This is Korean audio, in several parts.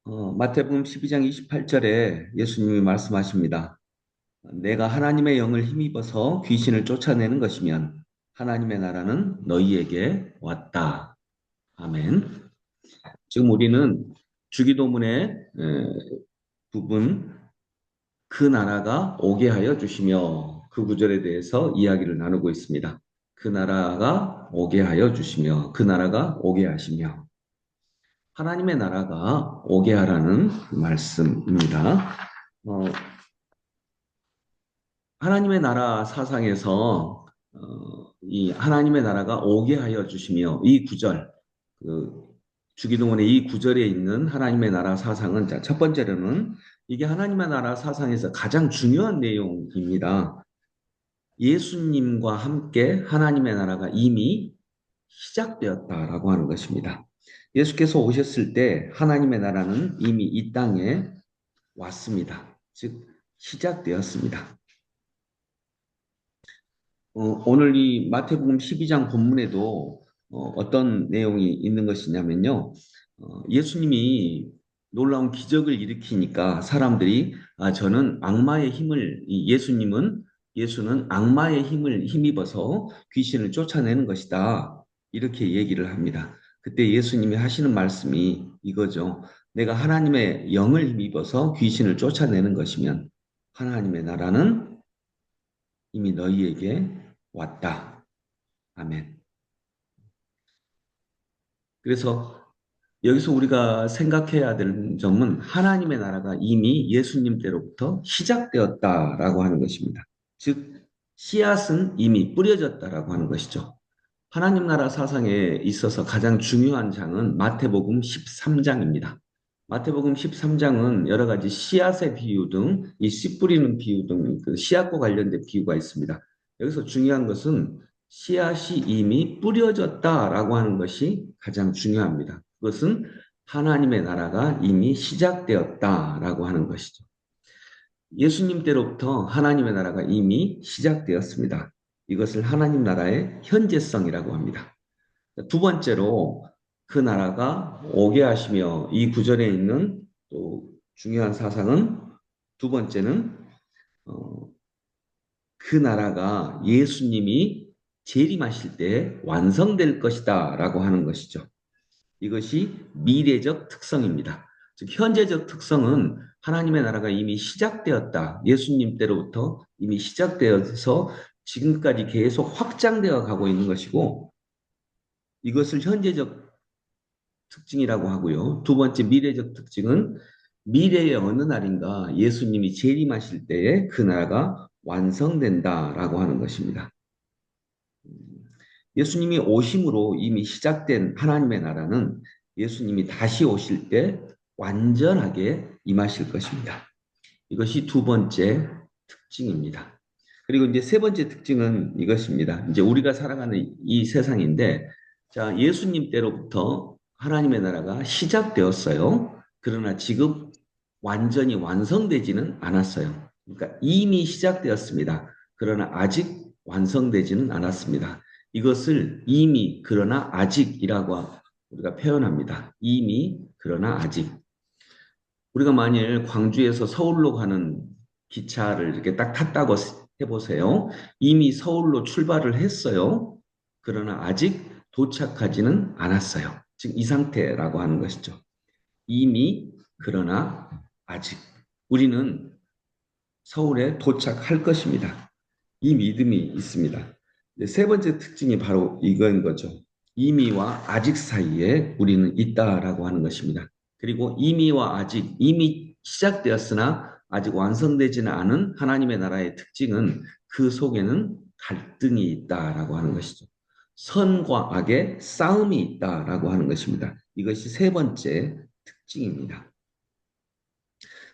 마태복음 12장 28절에 예수님이 말씀하십니다. 내가 하나님의 영을 힘입어서 귀신을 쫓아내는 것이면 하나님의 나라는 너희에게 왔다. 아멘. 지금 우리는 주기도문의 부분 그 나라가 오게 하여 주시며 그 구절에 대해서 이야기를 나누고 있습니다. 그 나라가 오게 하여 주시며 그 나라가 오게 하시며 하나님의 나라가 오게 하라는 말씀입니다. 어, 하나님의 나라 사상에서 이 하나님의 나라가 오게 하여 주시며 이 구절, 그 주기도문의 이 구절에 있는 하나님의 나라 사상은 자, 첫 번째로는 이게 하나님의 나라 사상에서 가장 중요한 내용입니다. 예수님과 함께 하나님의 나라가 이미 시작되었다라고 하는 것입니다. 예수께서 오셨을 때 하나님의 나라는 이미 이 땅에 왔습니다. 즉 시작되었습니다. 오늘 이 마태복음 12장 본문에도 어떤 내용이 있는 것이냐면요. 예수님이 놀라운 기적을 일으키니까 사람들이 저는 악마의 힘을 예수는 악마의 힘을 힘입어서 귀신을 쫓아내는 것이다. 이렇게 얘기를 합니다. 그때 예수님이 하시는 말씀이 이거죠. 내가 하나님의 영을 힘입어서 귀신을 쫓아내는 것이면 하나님의 나라는 이미 너희에게 왔다. 아멘. 그래서 여기서 우리가 생각해야 될 점은 하나님의 나라가 이미 예수님 때로부터 시작되었다라고 하는 것입니다. 즉, 씨앗은 이미 뿌려졌다라고 하는 것이죠. 하나님 나라 사상에 있어서 가장 중요한 장은 마태복음 13장입니다. 마태복음 13장은 여러 가지 씨앗의 비유 등, 이 씨 뿌리는 비유 등, 그 씨앗과 관련된 비유가 있습니다. 여기서 중요한 것은 씨앗이 이미 뿌려졌다라고 하는 것이 가장 중요합니다. 그것은 하나님의 나라가 이미 시작되었다라고 하는 것이죠. 예수님 때로부터 하나님의 나라가 이미 시작되었습니다. 이것을 하나님 나라의 현재성이라고 합니다. 두 번째로 그 나라가 오게 하시며 이 구절에 있는 또 중요한 사상은 두 번째는 어, 그 나라가 예수님이 재림하실 때 완성될 것이다 라고 하는 것이죠. 이것이 미래적 특성입니다. 즉 현재적 특성은 하나님의 나라가 이미 시작되었다. 예수님 때로부터 이미 시작되어서 지금까지 계속 확장되어 가고 있는 것이고 이것을 현재적 특징이라고 하고요. 두 번째 미래적 특징은 미래의 어느 날인가 예수님이 재림하실 때에 그 나라가 완성된다라고 하는 것입니다. 예수님이 오심으로 이미 시작된 하나님의 나라는 예수님이 다시 오실 때 완전하게 임하실 것입니다. 이것이 두 번째 특징입니다. 그리고 이제 세 번째 특징은 이것입니다. 이제 우리가 살아가는 이 세상인데, 자, 예수님 때로부터 하나님의 나라가 시작되었어요. 그러나 지금 완전히 완성되지는 않았어요. 그러니까 이미 시작되었습니다. 그러나 아직 완성되지는 않았습니다. 이것을 이미 그러나 아직이라고 우리가 표현합니다. 이미 그러나 아직. 우리가 만일 광주에서 서울로 가는 기차를 이렇게 딱 탔다고 해보세요. 이미 서울로 출발을 했어요. 그러나 아직 도착하지는 않았어요. 지금 이 상태라고 하는 것이죠. 이미 그러나 아직. 우리는 서울에 도착할 것입니다. 이 믿음이 있습니다. 세 번째 특징이 바로 이거인 거죠. 이미와 아직 사이에 우리는 있다라고 하는 것입니다. 그리고 이미와 아직, 이미 시작되었으나 아직 완성되지는 않은 하나님의 나라의 특징은 그 속에는 갈등이 있다라고 하는 것이죠. 선과 악의 싸움이 있다라고 하는 것입니다. 이것이 세 번째 특징입니다.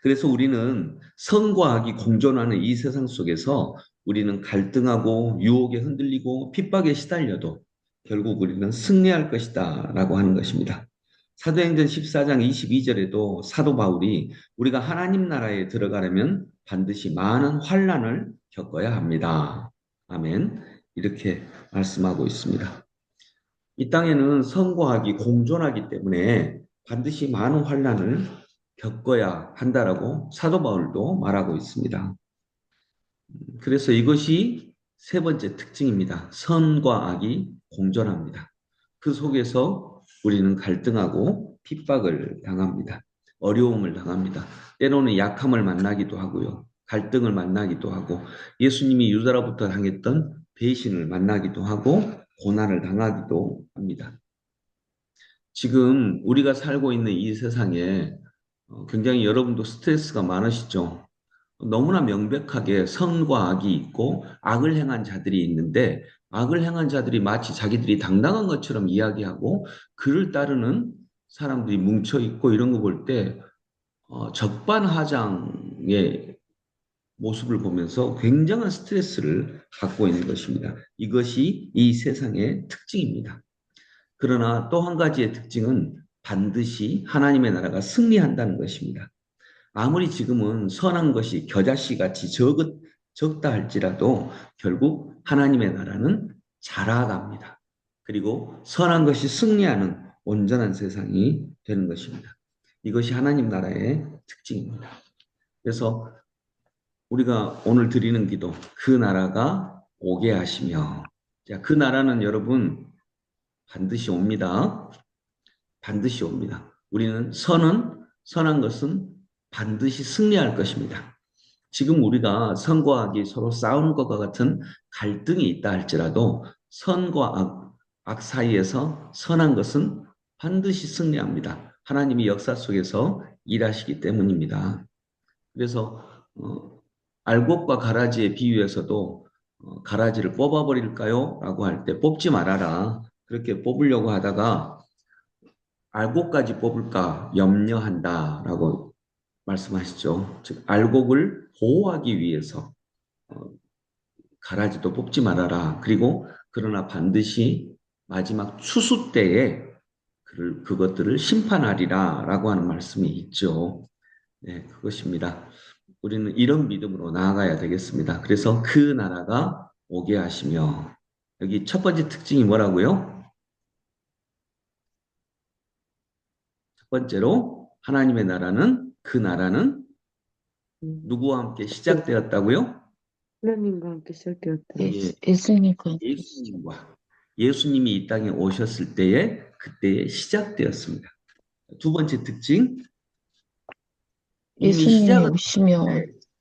그래서 우리는 선과 악이 공존하는 이 세상 속에서 우리는 갈등하고 유혹에 흔들리고 핍박에 시달려도 결국 우리는 승리할 것이다 라고 하는 것입니다. 사도행전 14장 22절에도 사도 바울이 우리가 하나님 나라에 들어가려면 반드시 많은 환난을 겪어야 합니다. 아멘. 이렇게 말씀하고 있습니다. 이 땅에는 선과 악이 공존하기 때문에 반드시 많은 환난을 겪어야 한다라고 사도 바울도 말하고 있습니다. 그래서 이것이 세 번째 특징입니다. 선과 악이 공존합니다. 그 속에서 우리는 갈등하고 핍박을 당합니다. 어려움을 당합니다. 때로는 약함을 만나기도 하고요. 갈등을 만나기도 하고 예수님이 유다로부터 당했던 배신을 만나기도 하고 고난을 당하기도 합니다. 지금 우리가 살고 있는 이 세상에 굉장히 여러분도 스트레스가 많으시죠? 너무나 명백하게 선과 악이 있고 악을 행한 자들이 있는데 악을 행한 자들이 마치 자기들이 당당한 것처럼 이야기하고 그를 따르는 사람들이 뭉쳐 있고 이런 거 볼 때 적반하장의 모습을 보면서 굉장한 스트레스를 갖고 있는 것입니다. 이것이 이 세상의 특징입니다. 그러나 또 한 가지의 특징은 반드시 하나님의 나라가 승리한다는 것입니다. 아무리 지금은 선한 것이 겨자씨 같이 적다 할지라도 결국 하나님의 나라는 자라갑니다. 그리고 선한 것이 승리하는 온전한 세상이 되는 것입니다. 이것이 하나님 나라의 특징입니다. 그래서 우리가 오늘 드리는 기도, 그 나라가 오게 하시며, 자, 그 나라는 여러분 반드시 옵니다. 반드시 옵니다. 우리는 선한 것은 반드시 승리할 것입니다. 지금 우리가 선과 악이 서로 싸우는 것과 같은 갈등이 있다 할지라도 선과 악 사이에서 선한 것은 반드시 승리합니다. 하나님이 역사 속에서 일하시기 때문입니다. 그래서 알곡과 가라지의 비유에서도 가라지를 뽑아버릴까요? 라고 할 때 뽑지 말아라. 그렇게 뽑으려고 하다가 알곡까지 뽑을까 염려한다라고 말씀하시죠. 즉 알곡을 보호하기 위해서 가라지도 뽑지 말아라. 그리고 그러나 반드시 마지막 추수 때에 그것들을 심판하리라라고 하는 말씀이 있죠. 네, 그것입니다. 우리는 이런 믿음으로 나아가야 되겠습니다. 그래서 그 나라가 오게 하시며 여기 첫 번째 특징이 뭐라고요? 첫 번째로 하나님의 나라는 그 나라는 누구와 함께 시작되었다고요? 하나님과 함께 시작되었다. 예, 예수님과 예수님과 예수님이 이 땅에 오셨을 때에 그때에 시작되었습니다. 두 번째 특징 이미 예수님이 시작은 오시며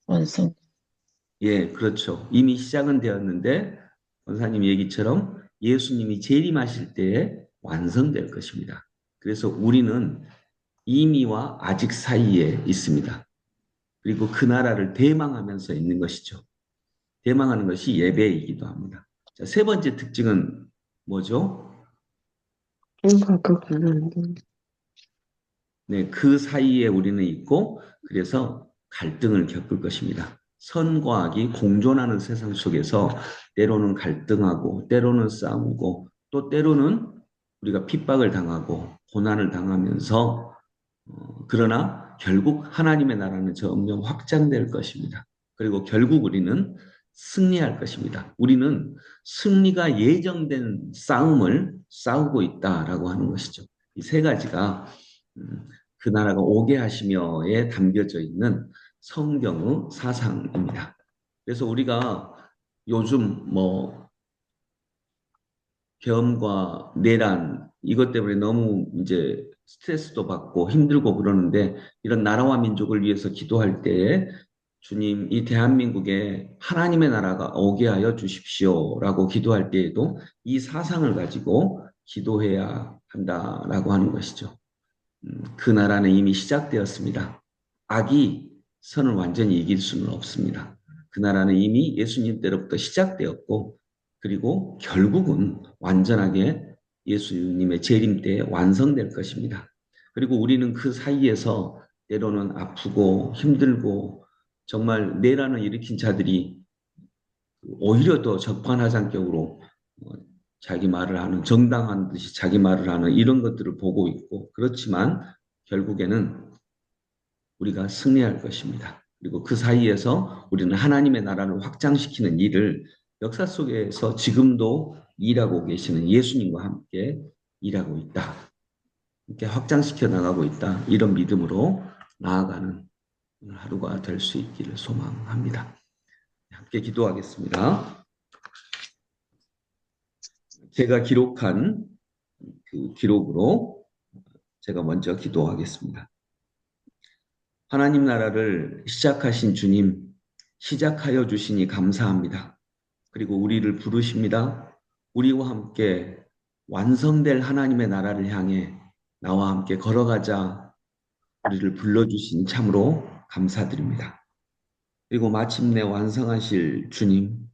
완성. 예, 그렇죠. 이미 시작은 되었는데 권사님 얘기처럼 예수님이 재림하실 때에 완성될 것입니다. 그래서 우리는 이미와 아직 사이에 있습니다. 그리고 그 나라를 대망하면서 있는 것이죠. 대망하는 것이 예배이기도 합니다. 자, 세 번째 특징은 뭐죠? 네, 그 사이에 우리는 있고 그래서 갈등을 겪을 것입니다. 선과 악이 공존하는 세상 속에서 때로는 갈등하고 때로는 싸우고 또 때로는 우리가 핍박을 당하고 고난을 당하면서 그러나 결국 하나님의 나라는 점점 확장될 것입니다. 그리고 결국 우리는 승리할 것입니다. 우리는 승리가 예정된 싸움을 싸우고 있다라고 하는 것이죠. 이 세 가지가 그 나라가 오게 하시며에 담겨져 있는 성경의 사상입니다. 그래서 우리가 요즘 계엄과 내란 이것 때문에 너무 이제 스트레스도 받고 힘들고 그러는데 이런 나라와 민족을 위해서 기도할 때에 주님 이 대한민국에 하나님의 나라가 오게 하여 주십시오라고 기도할 때에도 이 사상을 가지고 기도해야 한다라고 하는 것이죠. 그 나라는 이미 시작되었습니다. 악이 선을 완전히 이길 수는 없습니다. 그 나라는 이미 예수님 때로부터 시작되었고 그리고 결국은 완전하게 예수님의 재림 때에 완성될 것입니다. 그리고 우리는 그 사이에서 때로는 아프고 힘들고 정말 내란을 일으킨 자들이 오히려 더 적반하장격으로 자기 말을 하는 정당한 듯이 자기 말을 하는 이런 것들을 보고 있고 그렇지만 결국에는 우리가 승리할 것입니다. 그리고 그 사이에서 우리는 하나님의 나라를 확장시키는 일을 역사 속에서 지금도 일하고 계시는 예수님과 함께 일하고 있다. 이렇게 확장시켜 나가고 있다. 이런 믿음으로 나아가는 오늘 하루가 될 수 있기를 소망합니다. 함께 기도하겠습니다. 제가 기록한 그 기록으로 제가 먼저 기도하겠습니다. 하나님 나라를 시작하신 주님, 시작하여 주시니 감사합니다. 그리고 우리를 부르십니다. 우리와 함께 완성될 하나님의 나라를 향해 나와 함께 걸어가자 우리를 불러주신 참으로 감사드립니다. 그리고 마침내 완성하실 주님,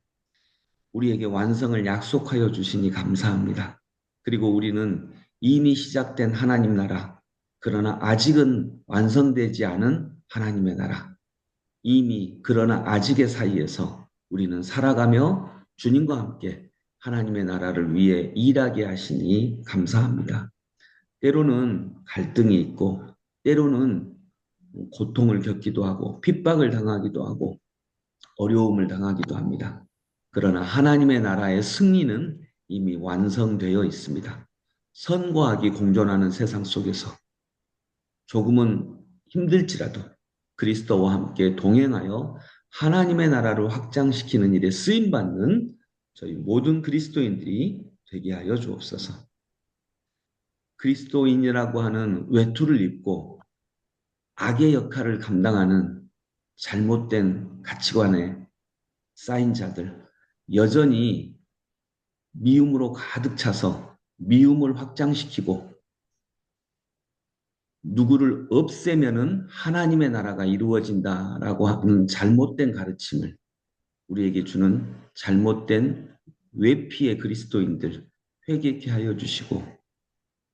우리에게 완성을 약속하여 주시니 감사합니다. 그리고 우리는 이미 시작된 하나님 나라, 그러나 아직은 완성되지 않은 하나님의 나라, 이미 그러나 아직의 사이에서 우리는 살아가며 주님과 함께 하나님의 나라를 위해 일하게 하시니 감사합니다. 때로는 갈등이 있고 때로는 고통을 겪기도 하고 핍박을 당하기도 하고 어려움을 당하기도 합니다. 그러나 하나님의 나라의 승리는 이미 완성되어 있습니다. 선과 악이 공존하는 세상 속에서 조금은 힘들지라도 그리스도와 함께 동행하여 하나님의 나라를 확장시키는 일에 쓰임받는 저희 모든 그리스도인들이 되게 하여 주옵소서. 그리스도인이라고 하는 외투를 입고 악의 역할을 감당하는 잘못된 가치관에 쌓인 자들, 여전히 미움으로 가득 차서 미움을 확장시키고 누구를 없애면은 하나님의 나라가 이루어진다라고 하는 잘못된 가르침을 우리에게 주는 잘못된 외피의 그리스도인들 회개케 하여 주시고,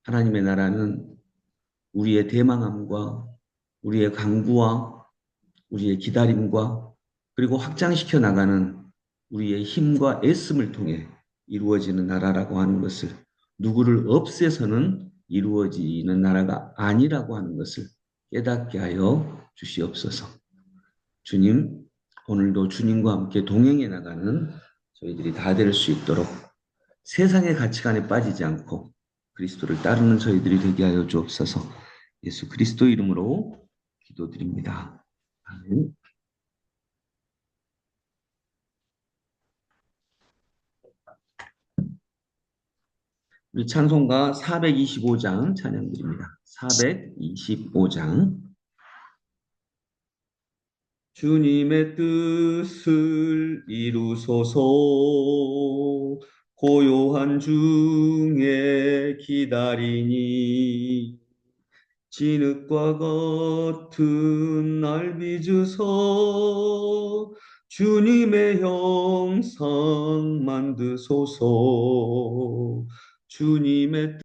하나님의 나라는 우리의 대망함과 우리의 간구와 우리의 기다림과 그리고 확장시켜 나가는 우리의 힘과 애씀을 통해 이루어지는 나라라고 하는 것을, 누구를 없애서는 이루어지는 나라가 아니라고 하는 것을 깨닫게 하여 주시옵소서. 주님, 오늘도 주님과 함께 동행해 나가는 저희들이 다 될 수 있도록 세상의 가치관에 빠지지 않고 그리스도를 따르는 저희들이 되게 하여 주옵소서. 예수 그리스도 이름으로 기도드립니다. 아멘. 우리 찬송가 425장 찬양드립니다. 425장. 주님의 뜻을 이루소서. 고요한 중에 기다리니 진흙과 같은 날 빚으소. 주님의 형상 만드소서. 주님의